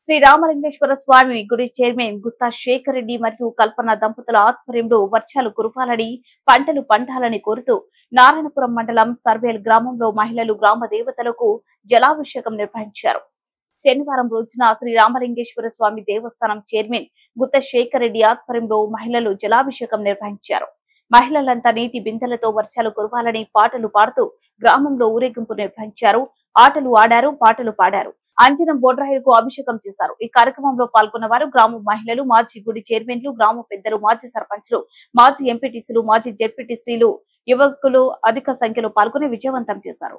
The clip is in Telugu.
శ్రీ రామలింగేశ్వర స్వామి గుడి చైర్మన్ గుత్తా శేఖర్ రెడ్డి మరియు కల్పన దంపతుల ఆధ్వర్యంలో వర్షాలు కురవాలని పంటలు పండాలని కోరుతూ నారాయణపురం మండలం సర్వేల్ గ్రామంలో మహిళలు గ్రామ దేవతలకు జలాభిషేకం నిర్వహించారు. శనివారం రోజున శ్రీ రామలింగేశ్వర స్వామి దేవస్థానం చైర్మన్ గుత్తా శేఖర్ రెడ్డి ఆధ్వర్యంలో మహిళలు జలాభిషేకం నిర్వహించారు. మహిళలంతా నీటి బిందెలతో వర్షాలు కురవాలని పాటలు పాడుతూ గ్రామంలో ఊరేగింపు నిర్వహించారు. ఆటలు ఆడారు, పాటలు పాడారు. అంజనం బోడ్రాయిలకు అభిషేకం చేశారు. ఈ కార్యక్రమంలో పాల్గొన్న వారు గ్రామ మహిళలు, మాజీ గుడి చైర్మన్లు, గ్రామ పెద్దలు, మాజీ సర్పంచ్లు, మాజీ ఎంపీటీసీలు, మాజీ జెడ్పీటీసీలు, యువకులు అధిక సంఖ్యలో పాల్గొని విజయవంతం చేశారు.